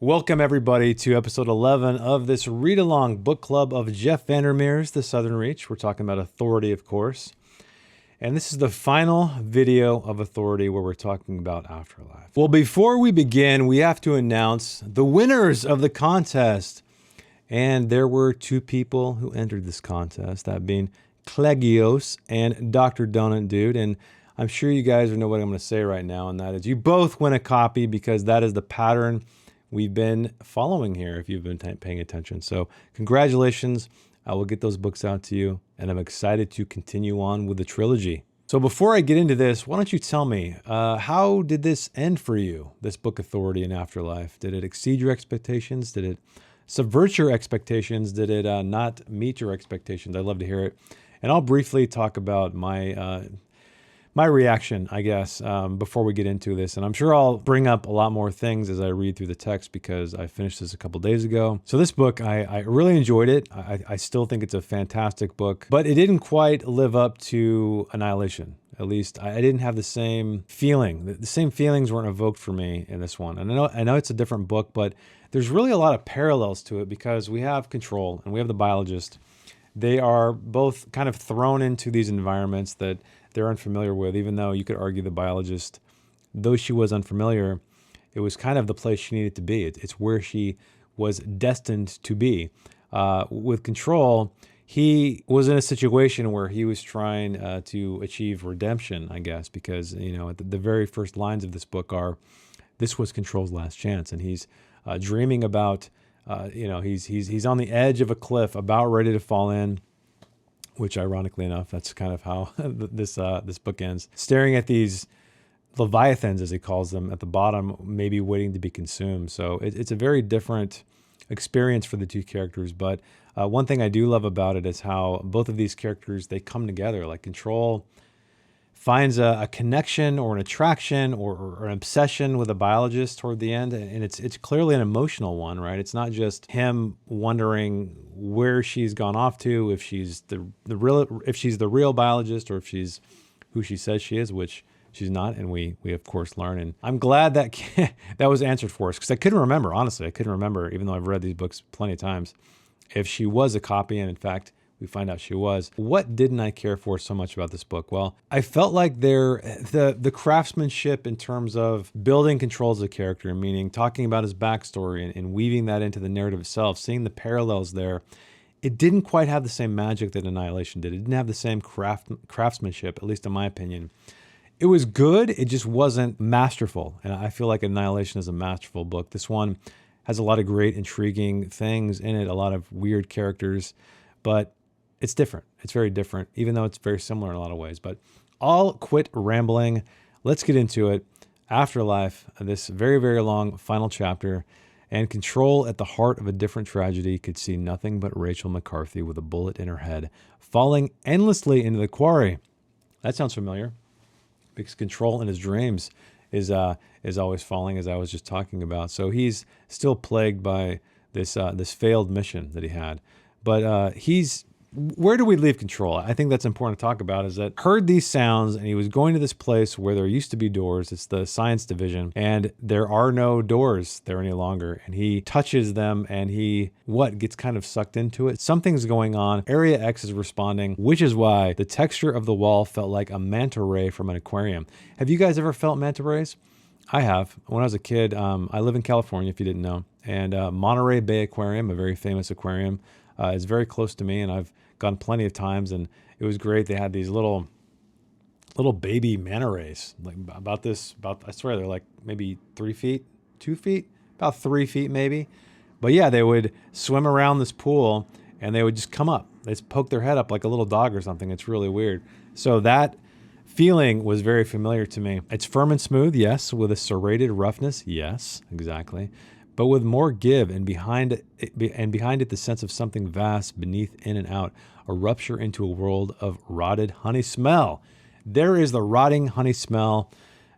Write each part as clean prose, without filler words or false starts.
Welcome, everybody, to episode 11 of this read-along book club of Jeff Vandermeer's The Southern Reach. We're talking about Authority, of course. And this is the final video of Authority where we're talking about Afterlife. Well, before we begin, we have to announce the winners of the contest. And there were two people who entered this contest, that being Clegios and Dr. Donut Dude. And I'm sure you guys know what I'm going to say right now, and that is you both win a copy because that is the pattern we've been following here if you've been paying attention. So congratulations. I will get those books out to you, and I'm excited to continue on with the trilogy. So before I get into this, why don't you tell me, how did this end for you, this book Authority and Afterlife? Did it exceed your expectations? Did it subvert your expectations? Did it not meet your expectations? I'd love to hear it. And I'll briefly talk about my reaction, I guess, before we get into this. And I'm sure I'll bring up a lot more things as I read through the text because I finished this a couple days ago. So this book, I really enjoyed it. I still think it's a fantastic book, but it didn't quite live up to Annihilation. At least I didn't have the same feeling. The same feelings weren't evoked for me in this one. And I know it's a different book, but there's really a lot of parallels to it because we have Control and we have the biologist. They are both kind of thrown into these environments that they're unfamiliar with, even though you could argue the biologist, though she was unfamiliar, it was kind of the place she needed to be. It's where she was destined to be. With Control, he was in a situation where he was trying to achieve redemption, I guess, because, you know, the very first lines of this book are, this was Control's last chance. And he's dreaming about, he's on the edge of a cliff, about ready to fall in, which ironically enough, that's kind of how this book ends. Staring at these leviathans, as he calls them, at the bottom, maybe waiting to be consumed. So it's a very different experience for the two characters. But one thing I do love about it is how both of these characters, they come together. Like Control finds a connection or an attraction or an obsession with a biologist toward the end. And it's clearly an emotional one, right? It's not just him wondering where she's gone off to, if she's the real biologist or if she's who she says she is, which she's not. And we of course learn. And I'm glad that that was answered for us because I couldn't remember, honestly. I couldn't remember, even though I've read these books plenty of times, if she was a copy. And in fact, we find out she was. What didn't I care for so much about this book? Well, I felt like the craftsmanship in terms of building Control as a character, meaning talking about his backstory and weaving that into the narrative itself, seeing the parallels there, it didn't quite have the same magic that Annihilation did. It didn't have the same craftsmanship, at least in my opinion. It was good, it just wasn't masterful. And I feel like Annihilation is a masterful book. This one has a lot of great, intriguing things in it, a lot of weird characters, but it's different. It's very different, even though it's very similar in a lot of ways. But I'll quit rambling. Let's get into it. Afterlife, this very, very long final chapter, and Control at the heart of a different tragedy could see nothing but Rachel McCarthy with a bullet in her head, falling endlessly into the quarry. That sounds familiar, because Control in his dreams is always falling, as I was just talking about. So he's still plagued by this failed mission that he had. But where do we leave Control? I think that's important to talk about, is that heard these sounds and he was going to this place where there used to be doors. It's the science division, and there are no doors there any longer. And he touches them and he gets kind of sucked into it. Something's going on. Area X is responding, which is why the texture of the wall felt like a manta ray from an aquarium. Have you guys ever felt manta rays? I have. When I was a kid, I live in California, if you didn't know, and Monterey Bay Aquarium, a very famous aquarium, is very close to me, and I've gone plenty of times, and it was great. They had these little baby manta rays, like I swear they're like maybe 3 feet, 2 feet, about 3 feet maybe. But yeah, they would swim around this pool and they would just come up. They just poke their head up like a little dog or something. It's really weird. So that feeling was very familiar to me. It's firm and smooth, yes, with a serrated roughness, yes, exactly. But with more give, and behind it the sense of something vast beneath, in and out, a rupture into a world of rotted honey smell. There is the rotting honey smell.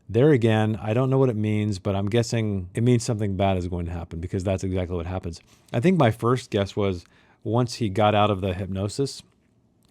There again, I don't know what it means, but I'm guessing it means something bad is going to happen, because that's exactly what happens. I think my first guess was once he got out of the hypnosis,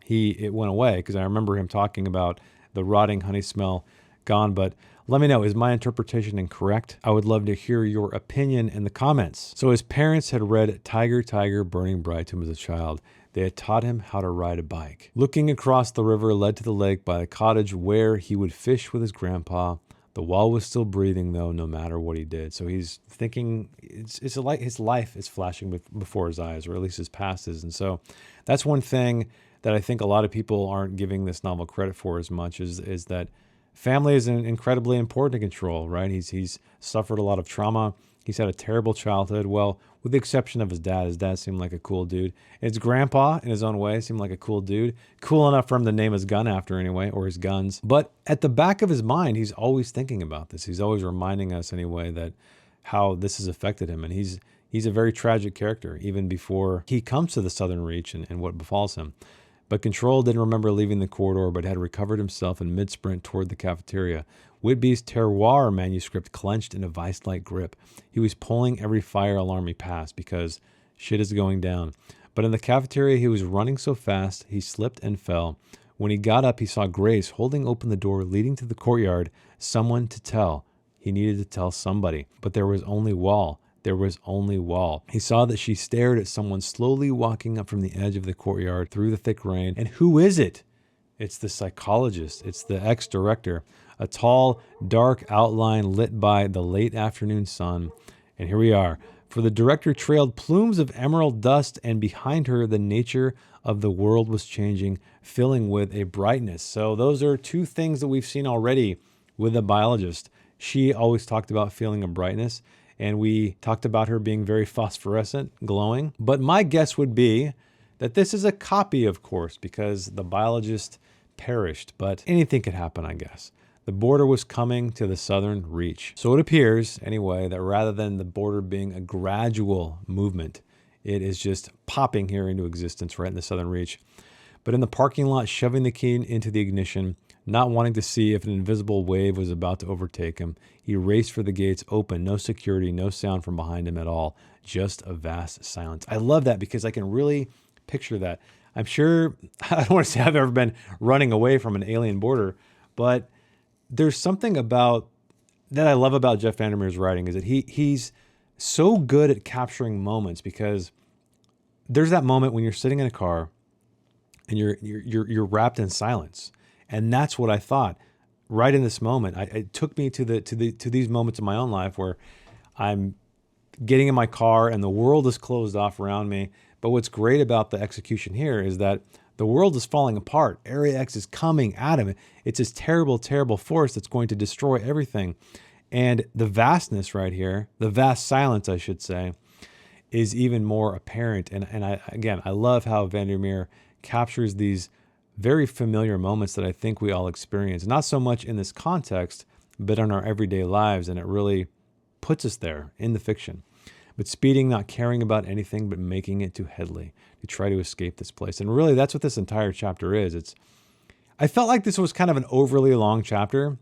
it went away, because I remember him talking about the rotting honey smell gone, but let me know, is my interpretation incorrect? I would love to hear your opinion in the comments. So his parents had read Tiger, Tiger, Burning Bright to him as a child. They had taught him how to ride a bike. Looking across the river led to the lake by the cottage where he would fish with his grandpa. The wall was still breathing, though, no matter what he did. So he's thinking it's like his life is flashing before his eyes, or at least his past is. And so that's one thing that I think a lot of people aren't giving this novel credit for as much, is that family is incredibly important to Control, right? He's suffered a lot of trauma. He's had a terrible childhood. Well, with the exception of his dad. His dad seemed like a cool dude. His grandpa, in his own way, seemed like a cool dude. Cool enough for him to name his gun after anyway, or his guns. But at the back of his mind, he's always thinking about this. He's always reminding us anyway that how this has affected him. And he's a very tragic character, even before he comes to the Southern Reach and what befalls him. But Control didn't remember leaving the corridor, but had recovered himself in mid-sprint toward the cafeteria. Whitby's Terroir manuscript clenched in a vice-like grip. He was pulling every fire alarm he passed because shit is going down. But in the cafeteria, he was running so fast, he slipped and fell. When he got up, he saw Grace holding open the door leading to the courtyard. Someone to tell. He needed to tell somebody. But there was only Wall. There was only Wall. He saw that she stared at someone slowly walking up from the edge of the courtyard through the thick rain. And who is it? It's the psychologist. It's the ex-director. A tall, dark outline lit by the late afternoon sun. And here we are. For the director trailed plumes of emerald dust, and behind her the nature of the world was changing, filling with a brightness. So those are two things that we've seen already with the biologist. She always talked about feeling a brightness, and we talked about her being very phosphorescent, glowing. But my guess would be that this is a copy, of course, because the biologist perished. But anything could happen, I guess. The border was coming to the Southern Reach. So it appears, anyway, that rather than the border being a gradual movement, it is just popping here into existence right in the Southern Reach. But in the parking lot, shoving the key into the ignition, not wanting to see if an invisible wave was about to overtake him, he raced for the gates open. No security, no sound from behind him at all. Just a vast silence. I love that because I can really picture that. I'm sure, I don't want to say I've ever been running away from an alien border, but there's something about that I love about Jeff Vandermeer's writing, is that he's so good at capturing moments, because there's that moment when you're sitting in a car and you're wrapped in silence. And that's what I thought right in this moment. It took me to these moments in my own life where I'm getting in my car and the world is closed off around me. But what's great about the execution here is that the world is falling apart. Area X is coming at him. It's this terrible, terrible force that's going to destroy everything. And the vastness right here, the vast silence, I should say, is even more apparent. And I love how Vandermeer captures these very familiar moments that I think we all experience. Not so much in this context, but in our everyday lives. And it really puts us there in the fiction. But speeding, not caring about anything, but making it to Headley to try to escape this place. And really, that's what this entire chapter is. I felt like this was kind of an overly long chapter.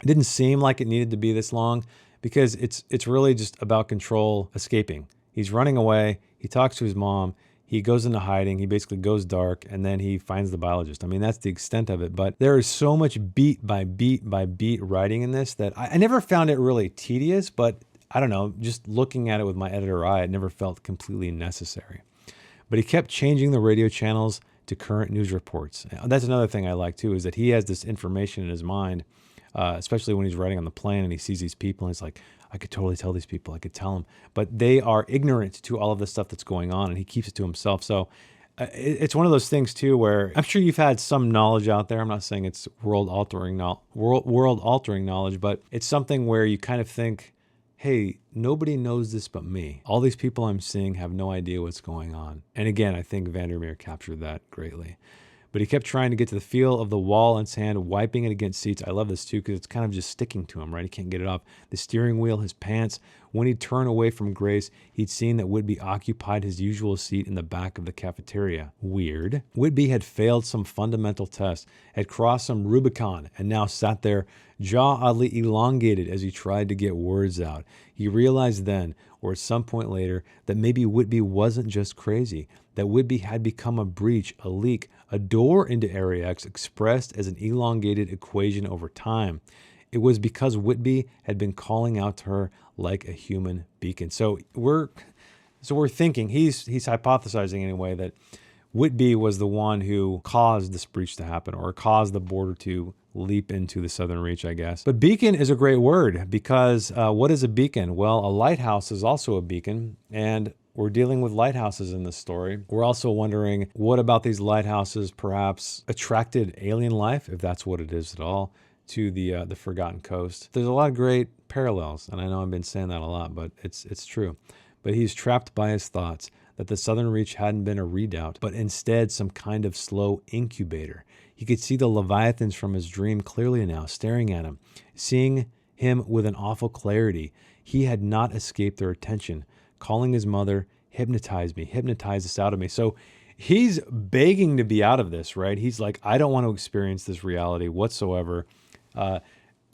It didn't seem like it needed to be this long, because it's really just about Control escaping. He's running away. He talks to his mom. He goes into hiding. He basically goes dark, and then he finds the biologist. I mean, that's the extent of it. But there is so much beat by beat by beat writing in this that I never found it really tedious, but I don't know, just looking at it with my editor eye, it never felt completely necessary. But he kept changing the radio channels to current news reports. That's another thing I like too, is that he has this information in his mind, especially when he's riding on the plane and he sees these people and he's like, I could totally tell these people, I could tell them, but they are ignorant to all of the stuff that's going on, and he keeps it to himself. So it's one of those things too, where I'm sure you've had some knowledge out there. I'm not saying it's world-altering knowledge, but it's something where you kind of think, hey, nobody knows this but me. All these people I'm seeing have no idea what's going on. And again, I think Vandermeer captured that greatly. But he kept trying to get to the feel of the wall in his hand, wiping it against seats. I love this too, because it's kind of just sticking to him, right? He can't get it off. The steering wheel, his pants. When he'd turn away from Grace, he'd seen that Whitby occupied his usual seat in the back of the cafeteria. Weird. Whitby had failed some fundamental test, had crossed some Rubicon, and now sat there, jaw oddly elongated as he tried to get words out. He realized then, or at some point later that maybe Whitby wasn't just crazy, that Whitby had become a breach, a leak, a door into Area X expressed as an elongated equation over time. It was because Whitby had been calling out to her like a human beacon. So we're thinking, he's hypothesizing anyway, that Whitby was the one who caused this breach to happen, or caused the border to leap into the Southern Reach, I guess. But beacon is a great word, because what is a beacon? Well, a lighthouse is also a beacon, and we're dealing with lighthouses in this story. We're also wondering, what about these lighthouses perhaps attracted alien life, if that's what it is at all, to the Forgotten Coast? There's a lot of great parallels, and I know I've been saying that a lot, but it's true. But he's trapped by his thoughts that the Southern Reach hadn't been a redoubt, but instead some kind of slow incubator. He could see the Leviathans from his dream clearly now, staring at him, seeing him with an awful clarity. He had not escaped their attention, calling his mother, hypnotize me, hypnotize this out of me. So he's begging to be out of this, right? He's like, I don't want to experience this reality whatsoever.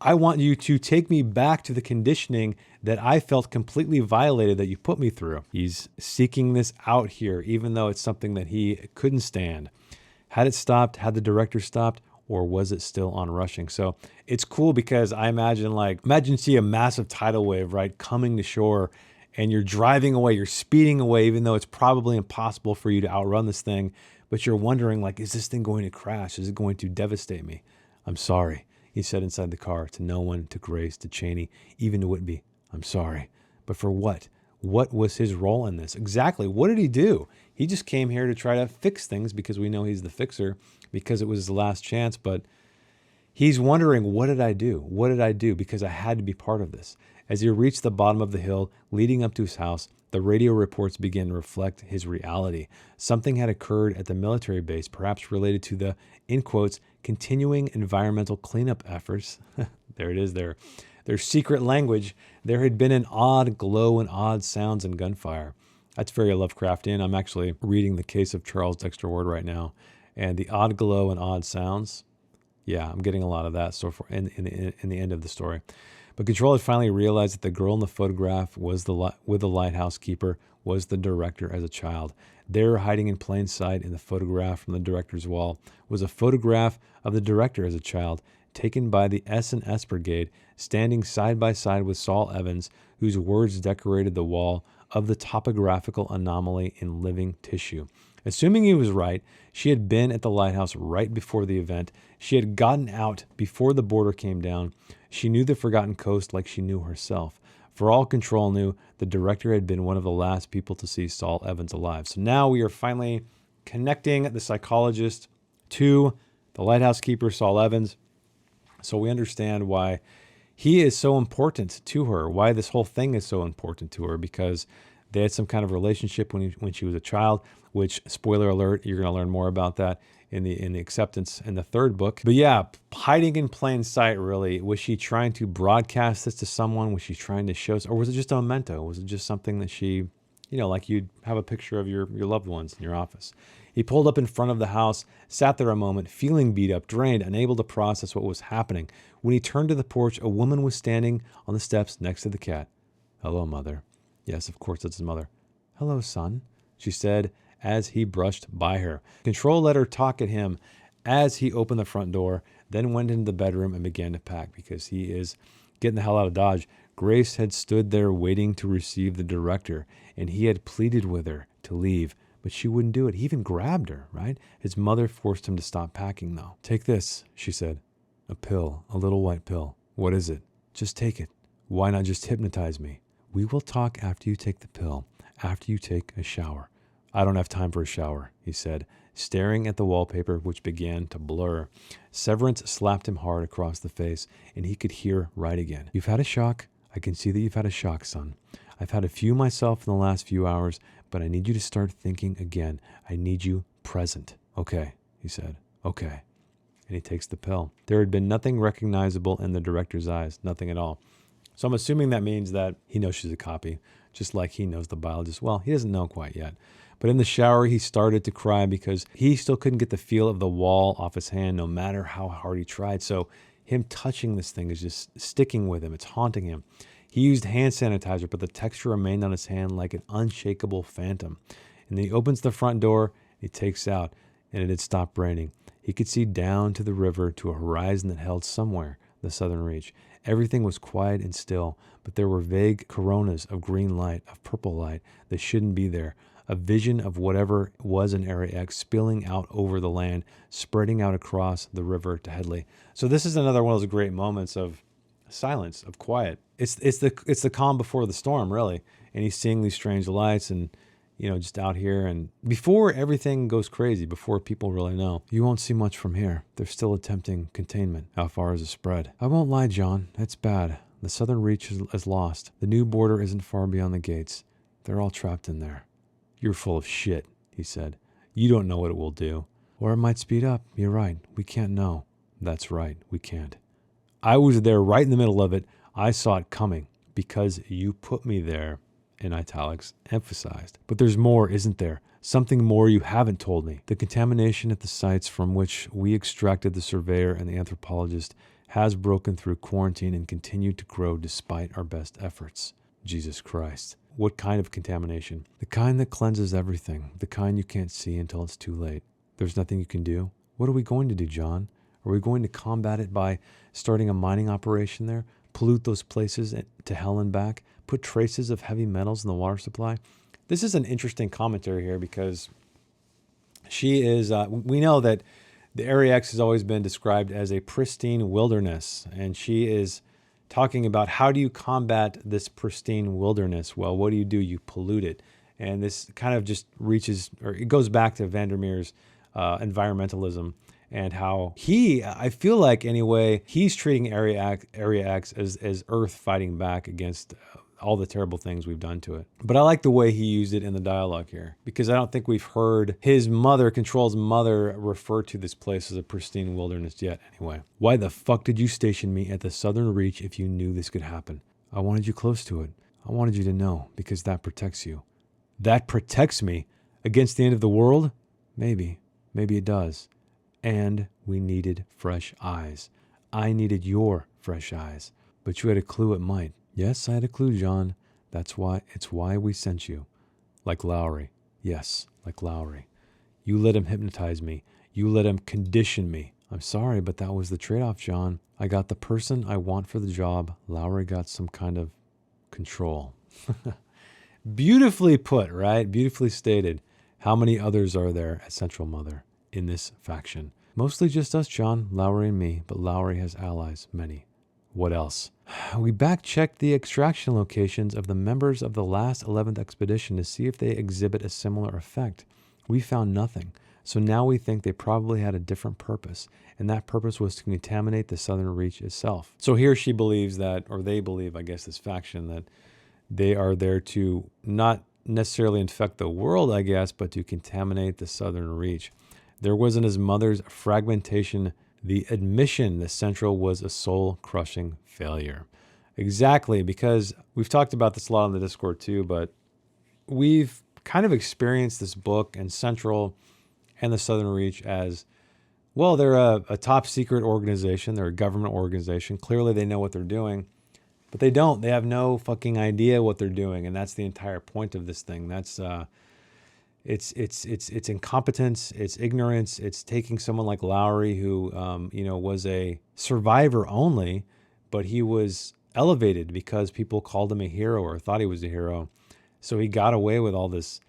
I want you to take me back to the conditioning that I felt completely violated that you put me through. He's seeking this out here, even though it's something that he couldn't stand. Had it stopped? Had the director stopped? Or was it still on rushing? So it's cool because I imagine see a massive tidal wave, right, coming to shore, and you're driving away, you're speeding away, even though it's probably impossible for you to outrun this thing. But you're wondering, like, is this thing going to crash? Is it going to devastate me? I'm sorry, he said inside the car, to no one, to Grace, to Cheney, even to Whitby. I'm sorry. But for what? What was his role in this? Exactly. What did he do? He just came here to try to fix things because we know he's the fixer, because it was his last chance. But he's wondering, what did I do? What did I do? Because I had to be part of this. As he reached the bottom of the hill leading up to his house, the radio reports began to reflect his reality. Something had occurred at the military base, perhaps related to the, in quotes, continuing environmental cleanup efforts. There it is, their secret language. There had been an odd glow and odd sounds and gunfire. That's very Lovecraftian. I'm actually reading The Case of Charles Dexter Ward right now. And the odd glow and odd sounds, yeah, I'm getting a lot of that so far in the end of the story. But Control had finally realized that the girl in the photograph with the lighthouse keeper was the director as a child. There, hiding in plain sight in the photograph from the director's wall, was a photograph of the director as a child, taken by the S&S Brigade, standing side by side with Saul Evans, whose words decorated the wall of the topographical anomaly in living tissue. Assuming he was right, she had been at the lighthouse right before the event. She had gotten out before the border came down. She knew the Forgotten Coast like she knew herself. For all Control knew, the director had been one of the last people to see Saul Evans alive. So now we are finally connecting the psychologist to the lighthouse keeper, Saul Evans. So we understand why he is so important to her, why this whole thing is so important to her, because they had some kind of relationship when she was a child, which, spoiler alert, you're going to learn more about that in the acceptance in the third book. But yeah, hiding in plain sight, really. Was she trying to broadcast this to someone? Was she trying to show, or was it just a memento? Was it just something that she, like you'd have a picture of your loved ones in your office? He pulled up in front of the house, sat there a moment, feeling beat up, drained, unable to process what was happening. When he turned to the porch, a woman was standing on the steps next to the cat. Hello, Mother. Yes, of course, it's his mother. Hello, son, she said as he brushed by her. Control let her talk at him as he opened the front door, then went into the bedroom and began to pack because he is getting the hell out of Dodge. Grace had stood there waiting to receive the director, and he had pleaded with her to leave, but she wouldn't do it. He even grabbed her, right? His mother forced him to stop packing, though. Take this, she said. A pill, a little white pill. What is it? Just take it. Why not just hypnotize me? We will talk after you take the pill, after you take a shower. I don't have time for a shower, he said, staring at the wallpaper, which began to blur. Severance slapped him hard across the face, and he could hear right again. You've had a shock. I can see that you've had a shock, son. I've had a few myself in the last few hours, but I need you to start thinking again. I need you present. Okay, he said. Okay. And he takes the pill. There had been nothing recognizable in the director's eyes, nothing at all. So I'm assuming that means that he knows she's a copy, just like he knows the biologist. Well, he doesn't know quite yet. But in the shower, he started to cry because he still couldn't get the feel of the wall off his hand, no matter how hard he tried. So him touching this thing is just sticking with him. It's haunting him. He used hand sanitizer, but the texture remained on his hand like an unshakable phantom. And then he opens the front door, he takes out, and it had stopped raining. He could see down to the river to a horizon that held somewhere the southern reach. Everything was quiet and still, but there were vague coronas of green light, of purple light that shouldn't be there. A vision of whatever was in Area X spilling out over the land, spreading out across the river to Headley. So this is another one of those great moments of silence, of quiet. It's the calm before the storm, really. And he's seeing these strange lights and, just out here. And before everything goes crazy, before people really know, you won't see much from here. They're still attempting containment. How far is the spread? I won't lie, John. It's bad. The southern reach is lost. The new border isn't far beyond the gates. They're all trapped in there. You're full of shit, he said. You don't know what it will do. Or it might speed up. You're right. We can't know. That's right. We can't. I was there right in the middle of it. I saw it coming because you put me there, in italics, emphasized. But there's more, isn't there? Something more you haven't told me. The contamination at the sites from which we extracted the surveyor and the anthropologist has broken through quarantine and continued to grow despite our best efforts. Jesus Christ. What kind of contamination? The kind that cleanses everything. The kind you can't see until it's too late. There's nothing you can do? What are we going to do, John? Are we going to combat it by starting a mining operation there? Pollute those places to hell and back? Put traces of heavy metals in the water supply? This is an interesting commentary here because she is, we know that the Area X has always been described as a pristine wilderness, and she is talking about how do you combat this pristine wilderness? Well, what do? You pollute it. And this kind of just reaches, or it goes back to Vandermeer's environmentalism and how I feel like anyway, he's treating Area X as Earth fighting back against all the terrible things we've done to it. But I like the way he used it in the dialogue here, because I don't think we've heard his mother, Control's mother, refer to this place as a pristine wilderness yet anyway. Why the fuck did you station me at the southern reach if you knew this could happen? I wanted you close to it. I wanted you to know, because that protects you. That protects me against the end of the world? Maybe it does. And we needed fresh eyes. I needed your fresh eyes. But you had a clue it might. Yes, I had a clue, John. It's why we sent you. Like Lowry. Yes, like Lowry. You let him hypnotize me. You let him condition me. I'm sorry, but that was the trade-off, John. I got the person I want for the job. Lowry got some kind of control. Beautifully put, right? Beautifully stated. How many others are there at Central Mother in this faction? Mostly just us, John, Lowry and me, but Lowry has allies, many. What else? We back-checked the extraction locations of the members of the last 11th expedition to see if they exhibit a similar effect. We found nothing, so now we think they probably had a different purpose, and that purpose was to contaminate the southern reach itself. So here she believes that, or they believe, I guess, this faction, that they are there to not necessarily infect the world, I guess, but to contaminate the southern reach. There was in his mother's fragmentation the admission that Central was a soul-crushing failure. Exactly, because we've talked about this a lot on the Discord too, but we've kind of experienced this book and Central and the Southern Reach as, well, they're a top secret organization. They're a government organization. Clearly they know what they're doing, but they don't. They have no fucking idea what they're doing, and that's the entire point of this thing. That's it's incompetence, it's ignorance, it's taking someone like Lowry who, was a survivor only, but he was elevated because people called him a hero or thought he was a hero. So he got away with all this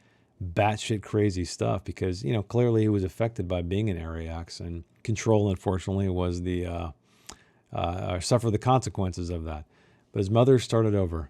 batshit crazy stuff because, clearly he was affected by being an Area X, and Control, unfortunately, was suffered the consequences of that. But his mother started over.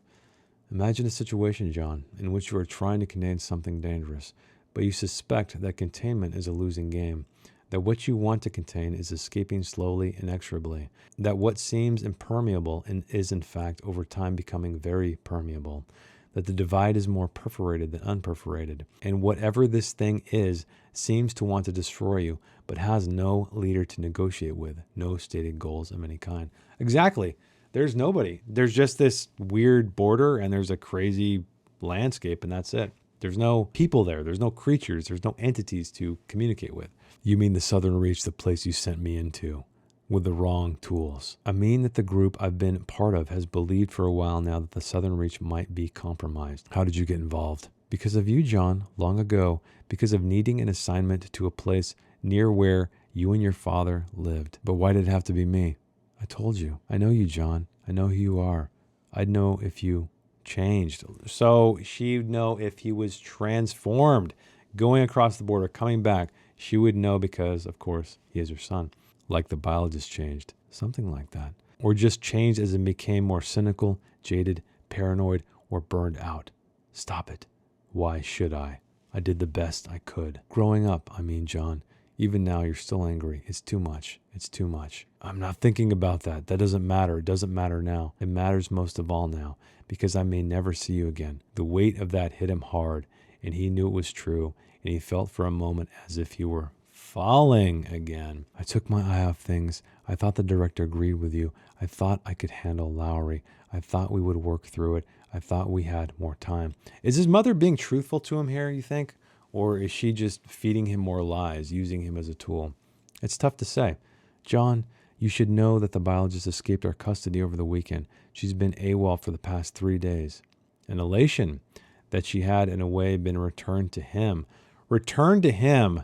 Imagine a situation, John, in which you are trying to contain something dangerous, but you suspect that containment is a losing game, that what you want to contain is escaping slowly, inexorably, that what seems impermeable is in fact over time becoming very permeable, that the divide is more perforated than unperforated, and whatever this thing is seems to want to destroy you, but has no leader to negotiate with, no stated goals of any kind. Exactly. There's nobody. There's just this weird border, and there's a crazy landscape, and that's it. There's no people there. There's no creatures. There's no entities to communicate with. You mean the Southern Reach, the place you sent me into? with the wrong tools. I mean that the group I've been part of has believed for a while now that the Southern Reach might be compromised. How did you get involved? Because of you, John, long ago, because of needing an assignment to a place near where you and your father lived. But why did it have to be me? I told you. I know you, John. I know who you are. I'd know if you changed. So she'd know if he was transformed, going across the border, coming back. She would know because, of course, he is her son. Like the biologist changed. Something like that. Or just changed as it became more cynical, jaded, paranoid, or burned out. Stop it. Why should I? I did the best I could. Growing up, I mean, John. Even now, you're still angry. It's too much. It's too much. I'm not thinking about that. That doesn't matter. It doesn't matter now. It matters most of all now, because I may never see you again. The weight of that hit him hard, and he knew it was true, and he felt for a moment as if he were falling again. I took my eye off things. I thought the director agreed with you. I thought I could handle Lowry. I thought we would work through it. I thought we had more time. Is his mother being truthful to him here, you think? Or is she just feeding him more lies, using him as a tool? It's tough to say. John, you should know that the biologist escaped our custody over the weekend. She's been AWOL for the past 3 days. An elation that she had, in a way, been returned to him. Returned to him.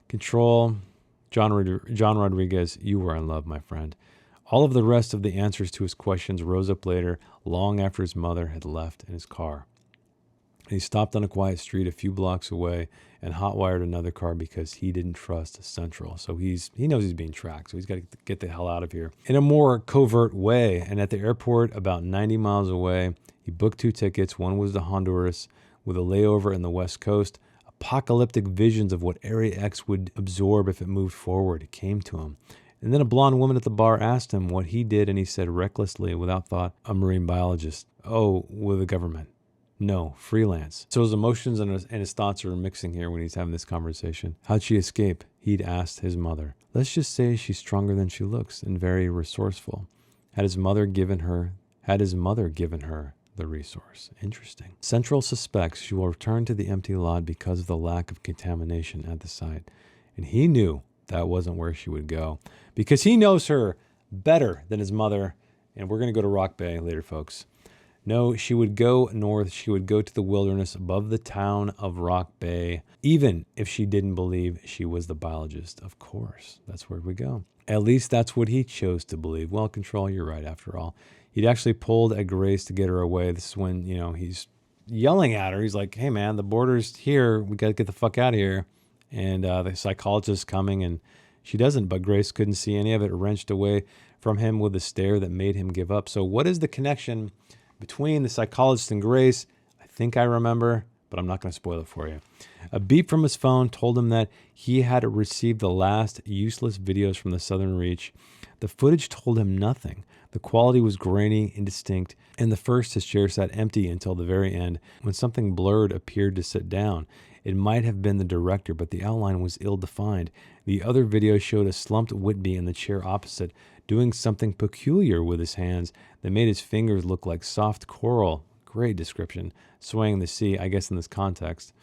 Control. John Rodriguez, you were in love, my friend. All of the rest of the answers to his questions rose up later, long after his mother had left in his car. He stopped on a quiet street a few blocks away and hotwired another car because he didn't trust Central. So he knows he's being tracked, so he's got to get the hell out of here. In a more covert way, and at the airport about 90 miles away, he booked 2 tickets. One was to Honduras with a layover in the West Coast. Apocalyptic visions of what Area X would absorb if it moved forward came to him. And then a blonde woman at the bar asked him what he did, and he said recklessly, without thought, a marine biologist. Oh, with the government. No, freelance. So his emotions and his thoughts are mixing here when he's having this conversation. How'd she escape? He'd asked his mother. Let's just say she's stronger than she looks and very resourceful. Had his mother given her the resource? Interesting. Central suspects she will return to the empty lot because of the lack of contamination at the site. And he knew that wasn't where she would go because he knows her better than his mother. And we're going to go to Rock Bay later, folks. No, she would go north. She would go to the wilderness above the town of Rock Bay, even if she didn't believe she was the biologist. Of course, that's where we go. At least that's what he chose to believe. Well, Control, you're right, after all. He'd actually pulled at Grace to get her away. This is when, he's yelling at her. He's like, hey, man, the border's here. We got to get the fuck out of here. And the psychologist's coming, and she doesn't, but Grace couldn't see any of it, wrenched away from him with a stare that made him give up. So what is the connection between the psychologist and Grace? I think I remember, but I'm not going to spoil it for you. A beep from his phone told him that he had received the last useless videos from the Southern Reach. The footage told him nothing. The quality was grainy, indistinct, and the first his chair sat empty until the very end, when something blurred appeared to sit down. It might have been the director, but the outline was ill-defined. The other video showed a slumped Whitby in the chair opposite, doing something peculiar with his hands that made his fingers look like soft coral. Great description. Swaying the sea, I guess in this context.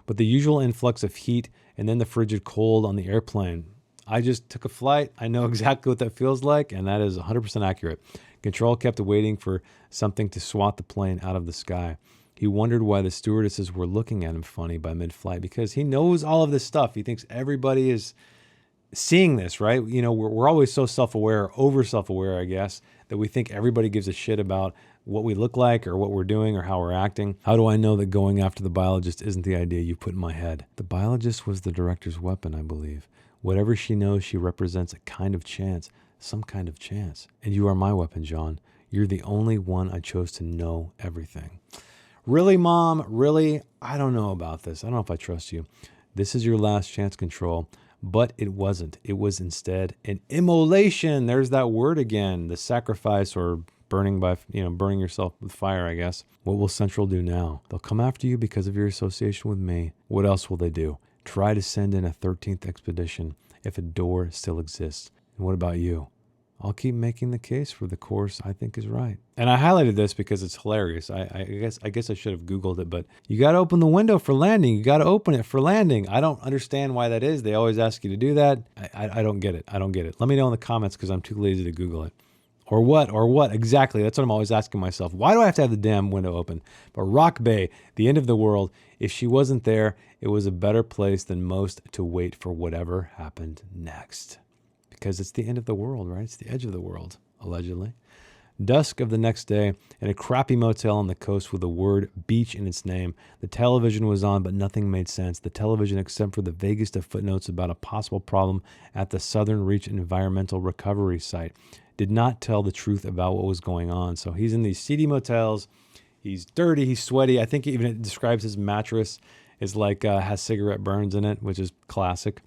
But the usual influx of heat and then the frigid cold on the airplane. I just took a flight. I know exactly what that feels like, and that is 100% accurate. Control kept waiting for something to swat the plane out of the sky. He wondered why the stewardesses were looking at him funny by mid-flight, because he knows all of this stuff. He thinks everybody is seeing this, right? We're always so self-aware, over self-aware, I guess, that we think everybody gives a shit about what we look like or what we're doing or how we're acting. How do I know that going after the biologist isn't the idea you put in my head? The biologist was the director's weapon, I believe. Whatever she knows, she represents a kind of chance, some kind of chance. And you are my weapon, John. You're the only one I chose to know everything. Really, Mom? Really? I don't know about this. I don't know if I trust you. This is your last chance, Control. But it wasn't. It was instead an immolation. There's that word again. The sacrifice, or burning yourself with fire, I guess. What will Central do now? They'll come after you because of your association with me. What else will they do? Try to send in a 13th expedition if a door still exists. And what about you? I'll keep making the case for the course I think is right. And I highlighted this because it's hilarious. I guess I should have Googled it, but you got to open the window for landing. You got to open it for landing. I don't understand why that is. They always ask you to do that. I don't get it. I don't get it. Let me know in the comments because I'm too lazy to Google it. Or what? Exactly. That's what I'm always asking myself. Why do I have to have the damn window open? But Rock Bay, the end of the world, if she wasn't there, it was a better place than most to wait for whatever happened next. Because it's the end of the world, right? It's the edge of the world, allegedly. Dusk of the next day, in a crappy motel on the coast with the word beach in its name. The television was on, but nothing made sense. The television, except for the vaguest of footnotes about a possible problem at the Southern Reach Environmental Recovery Site, did not tell the truth about what was going on. So he's in these seedy motels. He's dirty. He's sweaty. I think even it describes his mattress as like has cigarette burns in it, which is classic.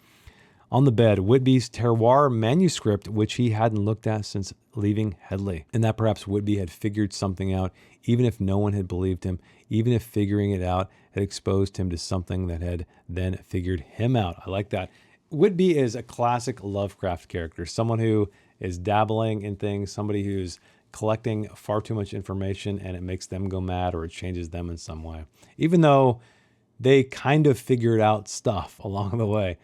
On the bed, Whitby's terroir manuscript, which he hadn't looked at since leaving Headley. And that perhaps Whitby had figured something out, even if no one had believed him, even if figuring it out had exposed him to something that had then figured him out. I like that. Whitby is a classic Lovecraft character, someone who is dabbling in things, somebody who's collecting far too much information and it makes them go mad or it changes them in some way. Even though they kind of figured out stuff along the way.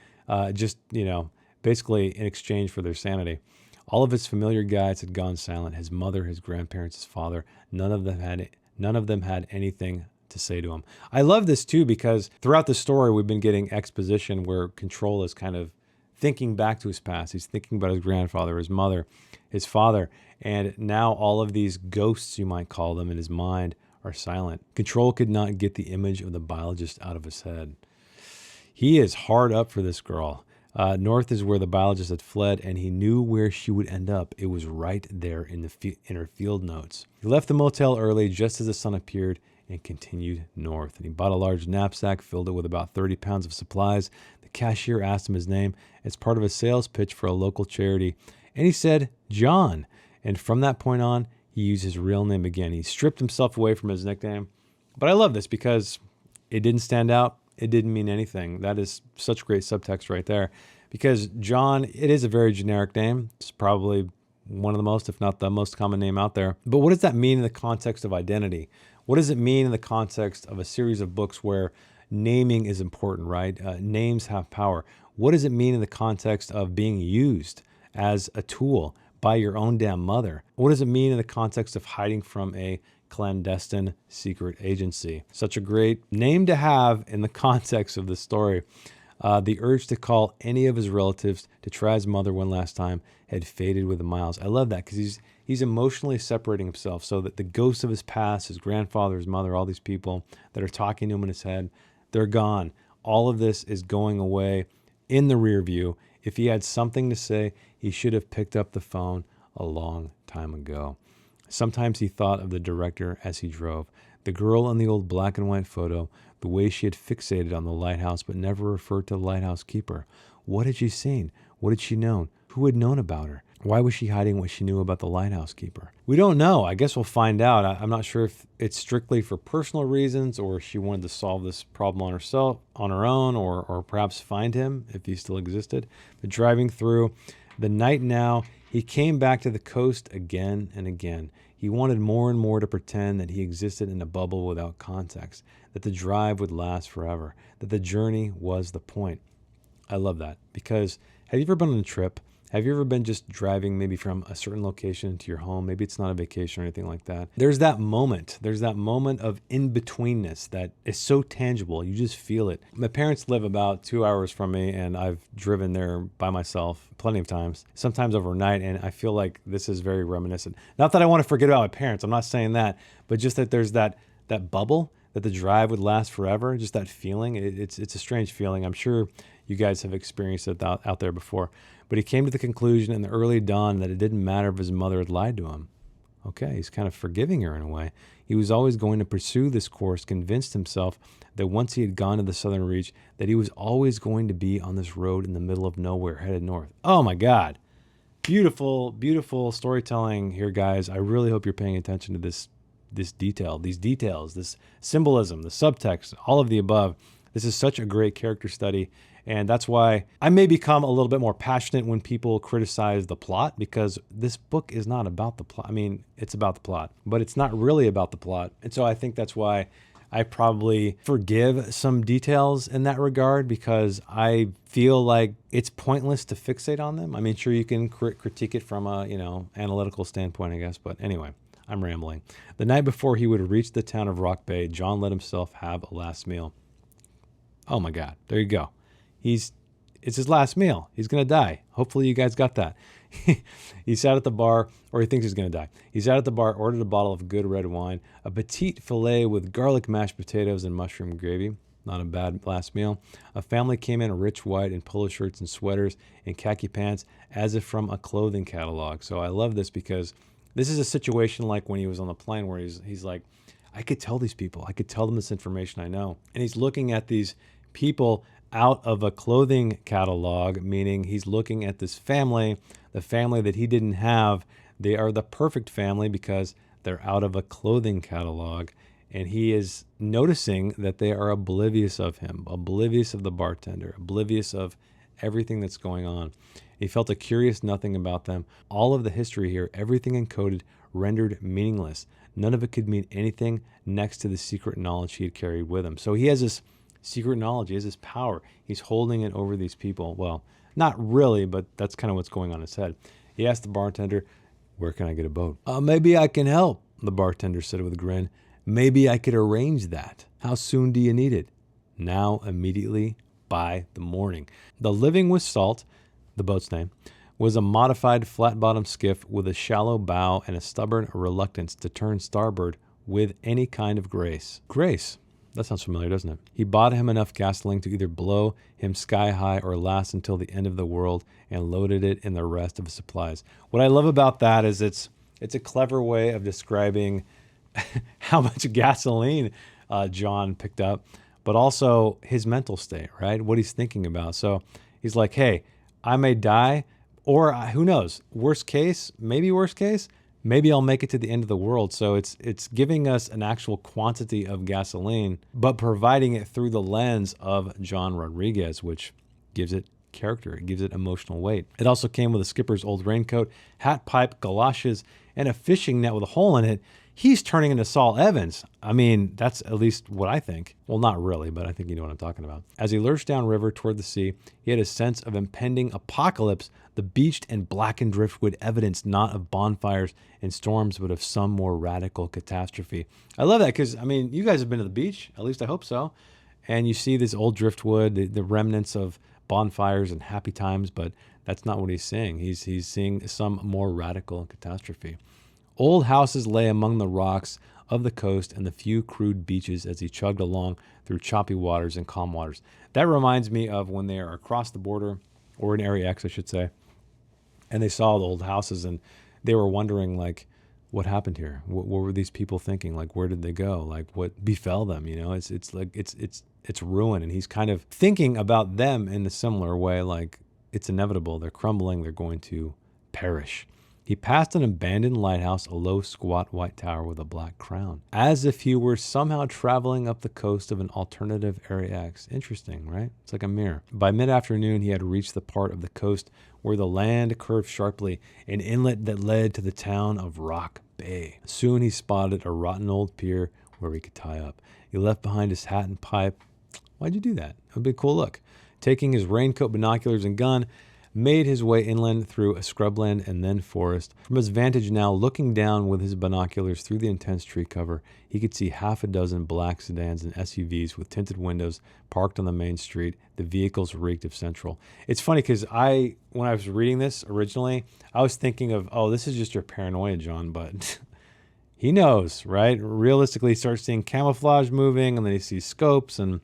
Basically in exchange for their sanity. All of his familiar guides had gone silent. His mother, his grandparents, his father, none of them had anything to say to him. I love this too because throughout the story we've been getting exposition where Control is kind of thinking back to his past. He's thinking about his grandfather, his mother, his father, and now all of these ghosts, you might call them, in his mind are silent. Control could not get the image of the biologist out of his head. He is hard up for this girl. North is where the biologist had fled, and he knew where she would end up. It was right there in her field notes. He left the motel early, just as the sun appeared, and continued north. And he bought a large knapsack, filled it with about 30 pounds of supplies. The cashier asked him his name as part of a sales pitch for a local charity, and he said, John. And from that point on, he used his real name again. He stripped himself away from his nickname. But I love this because it didn't stand out. It didn't mean anything. That is such great subtext right there. Because John, it is a very generic name. It's probably one of the most, if not the most common name out there. But what does that mean in the context of identity? What does it mean in the context of a series of books where naming is important, right? Names have power. What does it mean in the context of being used as a tool by your own damn mother? What does it mean in the context of hiding from a clandestine secret agency? Such a great name to have in the context of the story. The urge to call any of his relatives to try his mother one last time had faded with the miles. I love that because he's emotionally separating himself so that the ghosts of his past, his grandfather, his mother, all these people that are talking to him in his head, they're gone. All of this is going away in the rear view. If he had something to say, he should have picked up the phone a long time ago. Sometimes he thought of the director as he drove. The girl in the old black and white photo, the way she had fixated on the lighthouse but never referred to the lighthouse keeper. What had she seen? What had she known? Who had known about her? Why was she hiding what she knew about the lighthouse keeper? We don't know. I guess we'll find out. I'm not sure if it's strictly for personal reasons or she wanted to solve this problem on herself, on her own, or perhaps find him if he still existed. But driving through the night now, he came back to the coast again and again. He wanted more and more to pretend that he existed in a bubble without context, that the drive would last forever, that the journey was the point. I love that because have you ever been on a trip? Have you ever been just driving maybe from a certain location to your home? Maybe it's not a vacation or anything like that. There's that moment of in-betweenness that is so tangible. You just feel it. My parents live about 2 hours from me, and I've driven there by myself plenty of times, sometimes overnight, and I feel like this is very reminiscent. Not that I want to forget about my parents. I'm not saying that, but just that there's that bubble, that the drive would last forever, just that feeling. It's a strange feeling. I'm sure you guys have experienced it out there before. But he came to the conclusion in the early dawn that it didn't matter if his mother had lied to him. Okay, he's kind of forgiving her in a way. He was always going to pursue this course, convinced himself that once he had gone to the Southern Reach, that he was always going to be on this road in the middle of nowhere, headed north. Oh my God. Beautiful, beautiful storytelling here, guys. I really hope you're paying attention to this detail, these details, this symbolism, the subtext, all of the above. This is such a great character study. And that's why I may become a little bit more passionate when people criticize the plot, because this book is not about the plot. I mean, it's about the plot, but it's not really about the plot. And so I think that's why I probably forgive some details in that regard, because I feel like it's pointless to fixate on them. I mean, sure, you can critique it from a, analytical standpoint, I guess. But anyway, I'm rambling. The night before he would reach the town of Rock Bay, John let himself have a last meal. Oh my God, there you go. It's his last meal. He's going to die. Hopefully you guys got that. He sat at the bar, or he thinks he's going to die. He sat at the bar, ordered a bottle of good red wine, a petite filet with garlic mashed potatoes and mushroom gravy. Not a bad last meal. A family came in rich white in polo shirts and sweaters and khaki pants, as if from a clothing catalog. So I love this, because this is a situation like when he was on the plane where he's like, I could tell these people. I could tell them this information I know. And he's looking at these people out of a clothing catalog, meaning he's looking at this family, the family that he didn't have. They are the perfect family because they're out of a clothing catalog. And he is noticing that they are oblivious of him, oblivious of the bartender, oblivious of everything that's going on. He felt a curious nothing about them. All of the history here, everything encoded, rendered meaningless. None of it could mean anything next to the secret knowledge he had carried with him. So he has this secret knowledge. He has this power. He's holding it over these people. Well, not really, but that's kind of what's going on in his head. He asked the bartender, where can I get a boat? Maybe I can help, the bartender said with a grin. Maybe I could arrange that. How soon do you need it? Now, immediately, by the morning. The Living with Salt, the boat's name, was a modified flat-bottomed skiff with a shallow bow and a stubborn reluctance to turn starboard with any kind of grace. Grace. That sounds familiar, doesn't it? He bought him enough gasoline to either blow him sky high or last until the end of the world, and loaded it in the rest of his supplies. What I love about that is it's a clever way of describing how much gasoline John picked up, but also his mental state, right? What he's thinking about. So he's like, hey, I may die, or who knows, worst case, maybe I'll make it to the end of the world. So it's giving us an actual quantity of gasoline, but providing it through the lens of John Rodriguez, which gives it character. It gives it emotional weight. It also came with a skipper's old raincoat, hat pipe, galoshes, and a fishing net with a hole in it. He's turning into Saul Evans. I mean, that's at least what I think. Well, not really, but I think you know what I'm talking about. As he lurched downriver toward the sea, he had a sense of impending apocalypse. The beached and blackened driftwood evidence not of bonfires and storms, but of some more radical catastrophe. I love that because, I mean, you guys have been to the beach. At least I hope so. And you see this old driftwood, the remnants of bonfires and happy times, but that's not what he's seeing. He's seeing some more radical catastrophe. Old houses lay among the rocks of the coast and the few crude beaches as he chugged along through choppy waters and calm waters. That reminds me of when they are across the border, or in Area X, I should say, and they saw the old houses and they were wondering, like, what happened here? What were these people thinking? Like, where did they go? Like, what befell them? You know, it's like it's ruin, and he's kind of thinking about them in a similar way. Like, it's inevitable. They're crumbling. They're going to perish. He passed an abandoned lighthouse, a low, squat white tower with a black crown, as if he were somehow traveling up the coast of an alternative Area X. Interesting, right? It's like a mirror. By mid-afternoon, he had reached the part of the coast where the land curved sharply, an inlet that led to the town of Rock Bay. Soon he spotted a rotten old pier where he could tie up. He left behind his hat and pipe. Why'd you do that? That would be a cool look. Taking his raincoat, binoculars, and gun, made his way inland through a scrubland and then forest. From his vantage now, looking down with his binoculars through the intense tree cover, he could see half a dozen black sedans and SUVs with tinted windows parked on the main street. The vehicles reeked of Central. It's funny because when I was reading this originally, I was thinking of, oh, this is just your paranoia, John, but he knows, right? Realistically, he starts seeing camouflage moving, and then he sees scopes, and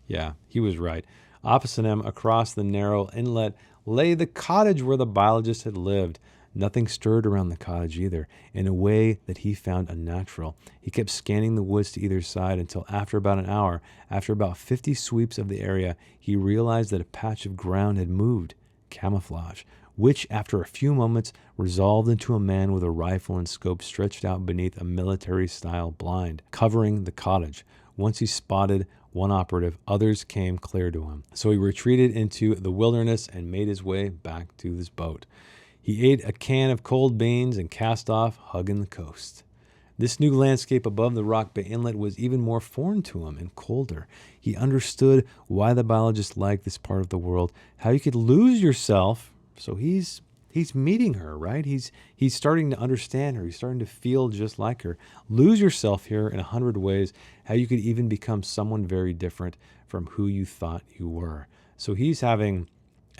yeah, he was right. Opposite him, across the narrow inlet, lay the cottage where the biologist had lived. Nothing stirred around the cottage either, in a way that he found unnatural. He kept scanning the woods to either side until after about an hour, after about 50 sweeps of the area, he realized that a patch of ground had moved. Camouflage, which after a few moments resolved into a man with a rifle and scope stretched out beneath a military-style blind, covering the cottage. Once he spotted one operative, others came clear to him. So he retreated into the wilderness and made his way back to his boat. He ate a can of cold beans and cast off, hugging the coast. This new landscape above the Rock Bay Inlet was even more foreign to him and colder. He understood why the biologist liked this part of the world, how you could lose yourself. So he's meeting her, right? He's starting to understand her. He's starting to feel just like her. Lose yourself here in 100 ways, how you could even become someone very different from who you thought you were. So he's having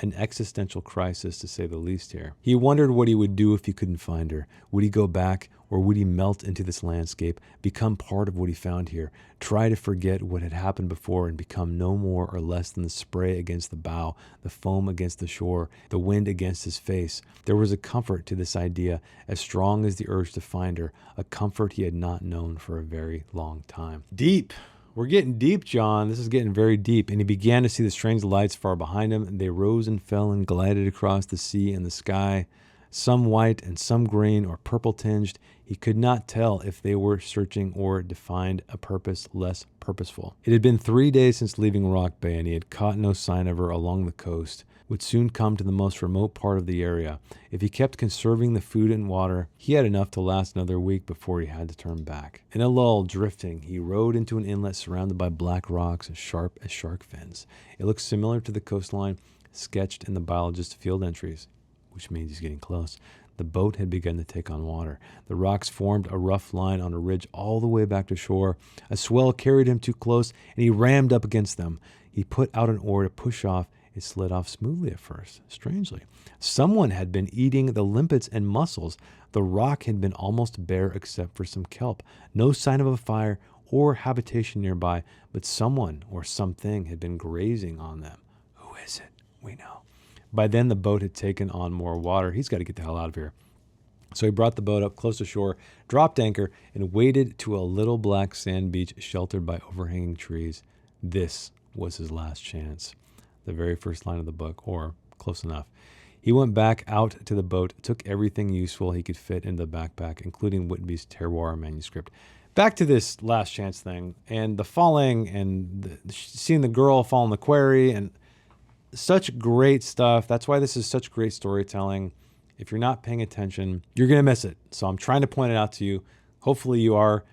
an existential crisis, to say the least here. He wondered what he would do if he couldn't find her. Would he go back, or would he melt into this landscape, become part of what he found here, try to forget what had happened before and become no more or less than the spray against the bow, the foam against the shore, the wind against his face? There was a comfort to this idea, as strong as the urge to find her, a comfort he had not known for a very long time. Deep. We're getting deep, John. This is getting very deep. And he began to see the strange lights far behind him, and they rose and fell and glided across the sea and the sky, some white and some green or purple tinged. He could not tell if they were searching or defined a purpose less purposeful. It had been 3 days since leaving Rock Bay, and he had caught no sign of her along the coast. Would soon come to the most remote part of the area. If he kept conserving the food and water, he had enough to last another week before he had to turn back. In a lull, drifting, he rode into an inlet surrounded by black rocks as sharp as shark fins. It looked similar to the coastline sketched in the biologist's field entries, which means he's getting close. The boat had begun to take on water. The rocks formed a rough line on a ridge all the way back to shore. A swell carried him too close, and he rammed up against them. He put out an oar to push off. It slid off smoothly at first, strangely. Someone had been eating the limpets and mussels. The rock had been almost bare except for some kelp. No sign of a fire or habitation nearby, but someone or something had been grazing on them. Who is it? We know. By then, the boat had taken on more water. He's got to get the hell out of here. So he brought the boat up close to shore, dropped anchor, and waded to a little black sand beach sheltered by overhanging trees. This was his last chance. The very first line of the book, or close enough. He went back out to the boat, took everything useful he could fit into the backpack, including Whitby's terroir manuscript. Back to this last chance thing, and the falling, and seeing the girl fall in the quarry, and such great stuff. That's why this is such great storytelling. If you're not paying attention, you're going to miss it. So I'm trying to point it out to you. Hopefully you are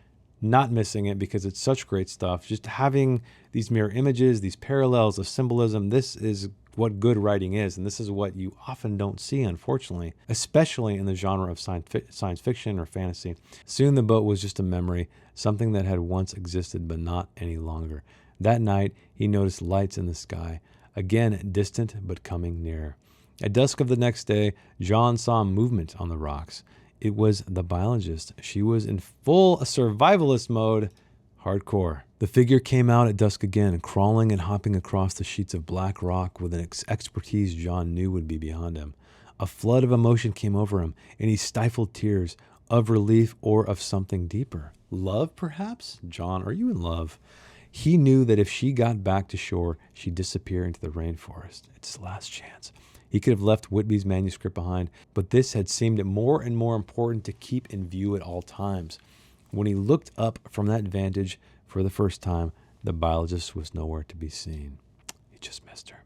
not missing it, because it's such great stuff. Just having these mirror images, these parallels of symbolism, this is what good writing is, and this is what you often don't see, unfortunately, especially in the genre of science fiction or fantasy. Soon the boat was just a memory, something that had once existed but not any longer. That night, he noticed lights in the sky, again distant but coming nearer. At dusk of the next day, John saw movement on the rocks. It was the biologist. She was in full survivalist mode, hardcore. The figure came out at dusk again, crawling and hopping across the sheets of black rock with an expertise John knew would be beyond him. A flood of emotion came over him, and he stifled tears, of relief or of something deeper. Love, perhaps? John, are you in love? He knew that if she got back to shore, she'd disappear into the rainforest. It's his last chance. He could have left Whitby's manuscript behind, but this had seemed more and more important to keep in view at all times. When he looked up from that vantage for the first time, the biologist was nowhere to be seen. He just missed her.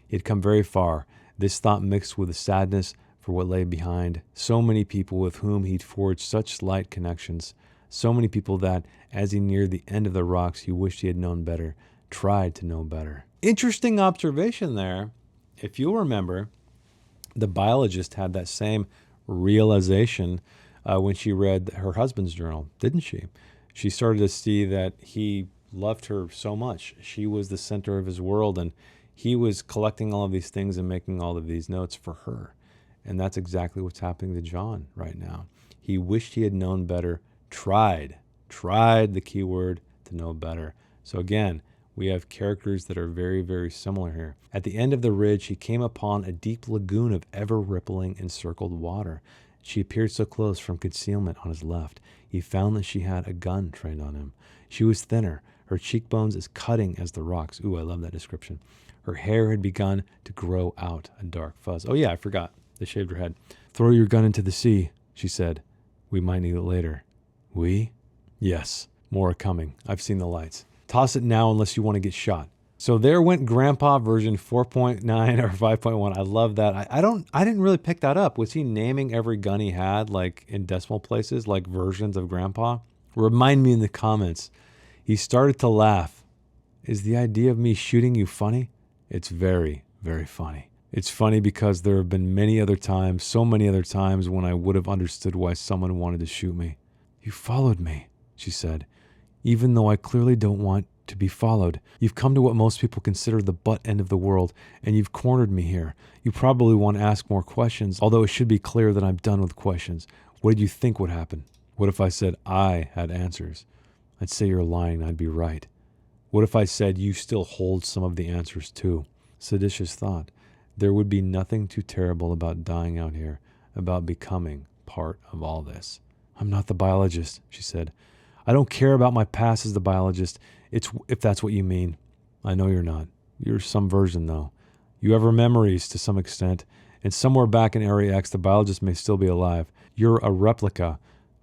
He had come very far. This thought mixed with the sadness for what lay behind. So many people with whom he'd forged such slight connections. So many people that, as he neared the end of the rocks, he wished he had known better, tried to know better. Interesting observation there. If you'll remember, the biologist had that same realization when she read her husband's journal, didn't she? She started to see that he loved her so much. She was the center of his world, and he was collecting all of these things and making all of these notes for her. And that's exactly what's happening to John right now. He wished he had known better, tried the key word, to know better. So again, we have characters that are very, very similar here. At the end of the ridge, he came upon a deep lagoon of ever-rippling, encircled water. She appeared so close from concealment on his left. He found that she had a gun trained on him. She was thinner, her cheekbones as cutting as the rocks. Ooh, I love that description. Her hair had begun to grow out a dark fuzz. Oh yeah, I forgot. They shaved her head. "Throw your gun into the sea," she said. "We might need it later." "We?" "Yes. More are coming. I've seen the lights." Toss it now unless you want to get shot. So there went Grandpa version 4.9 or 5.1. I love that. I didn't really pick that up. Was he naming every gun he had like in decimal places, like versions of Grandpa? Remind me in the comments. He started to laugh. Is the idea of me shooting you funny? It's very, very funny. It's funny because there have been many other times, so many other times when I would have understood why someone wanted to shoot me. You followed me, she said, even though I clearly don't want to be followed. You've come to what most people consider the butt end of the world, and you've cornered me here. You probably want to ask more questions, although it should be clear that I'm done with questions. What did you think would happen? What if I said I had answers? I'd say you're lying, and I'd be right. What if I said you still hold some of the answers too? Seditious thought. There would be nothing too terrible about dying out here, about becoming part of all this. I'm not the biologist, she said. I don't care about my past as the biologist, if that's what you mean. I know you're not. You're some version, though. You have memories to some extent, and somewhere back in Area X, the biologist may still be alive. You're a replica,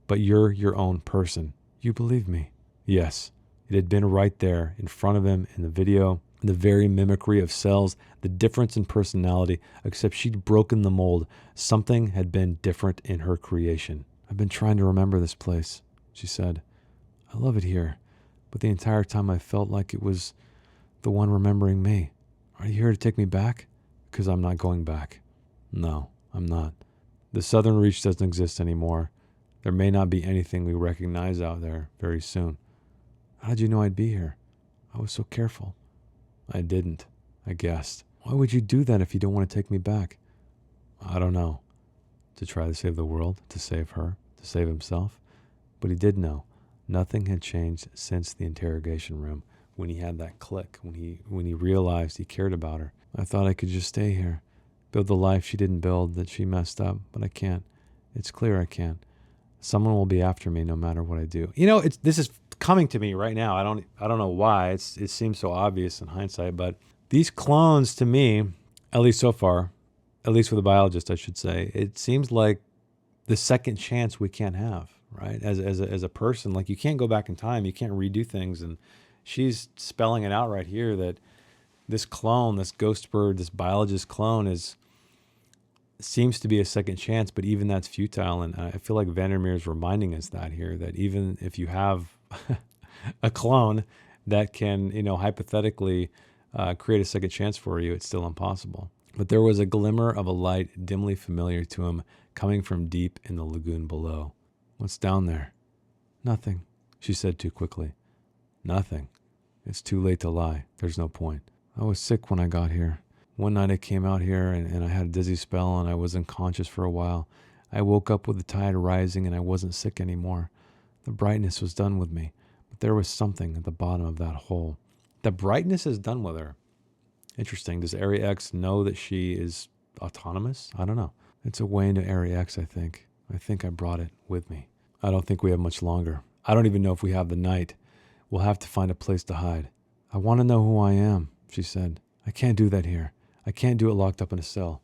but you're your own person. You believe me? Yes. It had been right there in front of him in the video, the very mimicry of cells, the difference in personality, except she'd broken the mold. Something had been different in her creation. I've been trying to remember this place, she said. I love it here, but the entire time I felt like it was the one remembering me. Are you here to take me back? Because I'm not going back. No, I'm not. The Southern Reach doesn't exist anymore. There may not be anything we recognize out there very soon. How did you know I'd be here? I was so careful. I didn't. I guessed. Why would you do that if you don't want to take me back? I don't know. To try to save the world, to save her, to save himself. But he did know. Nothing had changed since the interrogation room, when he had that click, when he realized he cared about her. I thought I could just stay here, build the life she didn't build, that she messed up, but I can't. It's clear I can't. Someone will be after me no matter what I do. You know, this is coming to me right now. I don't know why. It seems so obvious in hindsight, but these clones to me, at least so far, at least with a biologist, I should say, it seems like the second chance we can't have, right? As a person, like you can't go back in time, you can't redo things, and she's spelling it out right here that this clone, this ghost bird, this biologist clone seems to be a second chance, but even that's futile. And I feel like Vandermeer is reminding us that here, that even if you have a clone that can, hypothetically create a second chance for you, it's still impossible. But there was a glimmer of a light dimly familiar to him coming from deep in the lagoon below. What's down there? Nothing, she said too quickly. Nothing. It's too late to lie. There's no point. I was sick when I got here. One night I came out here and I had a dizzy spell and I was unconscious for a while. I woke up with the tide rising and I wasn't sick anymore. The brightness was done with me, but there was something at the bottom of that hole. The brightness is done with her. Interesting. Does Area X know that she is autonomous? I don't know. It's a way into Area X, I think. I think I brought it with me. I don't think we have much longer. I don't even know if we have the night. We'll have to find a place to hide. I want to know who I am, she said. I can't do that here. I can't do it locked up in a cell.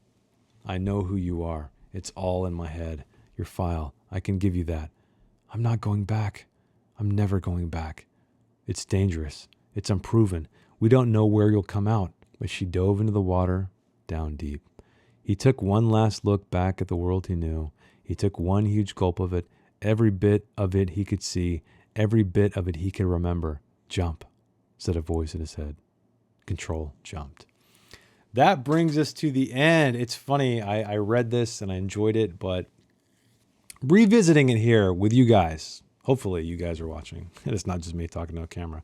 I know who you are. It's all in my head. Your file. I can give you that. I'm not going back. I'm never going back. It's dangerous. It's unproven. We don't know where you'll come out. But she dove into the water, down deep. He took one last look back at the world he knew. He took one huge gulp of it. Every bit of it he could see. Every bit of it he could remember. Jump, said a voice in his head. Control jumped. That brings us to the end. It's funny. I read this and I enjoyed it, but revisiting it here with you guys, hopefully you guys are watching. It's not just me talking to a camera.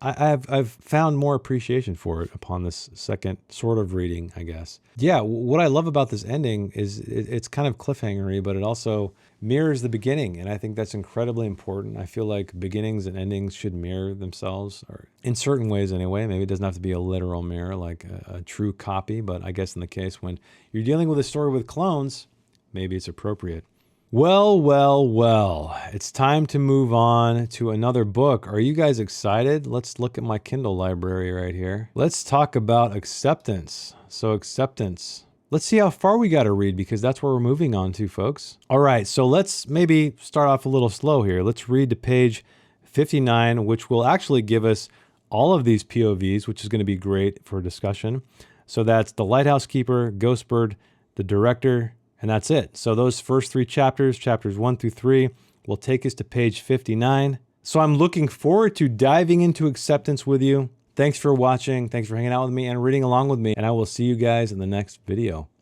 I've found more appreciation for it upon this second sort of reading, I guess. Yeah, what I love about this ending is it's kind of cliffhangery, but it also mirrors the beginning, and I think that's incredibly important. I feel like beginnings and endings should mirror themselves, or in certain ways anyway. Maybe it doesn't have to be a literal mirror, like a true copy, but I guess in the case when you're dealing with a story with clones, maybe it's appropriate. Well, it's time to move on to another book. Are you guys excited? Let's look at my Kindle library right here. Let's talk about acceptance. So acceptance. Let's see how far we got to read, because that's where we're moving on to, folks. All right, so let's maybe start off a little slow here. Let's read to page 59, which will actually give us all of these POVs, which is going to be great for discussion. So that's the lighthouse keeper, Ghostbird, the director, and that's it. So those first 3 chapters, chapters 1 through 3, will take us to page 59. So I'm looking forward to diving into acceptance with you. Thanks for watching. Thanks for hanging out with me and reading along with me. And I will see you guys in the next video.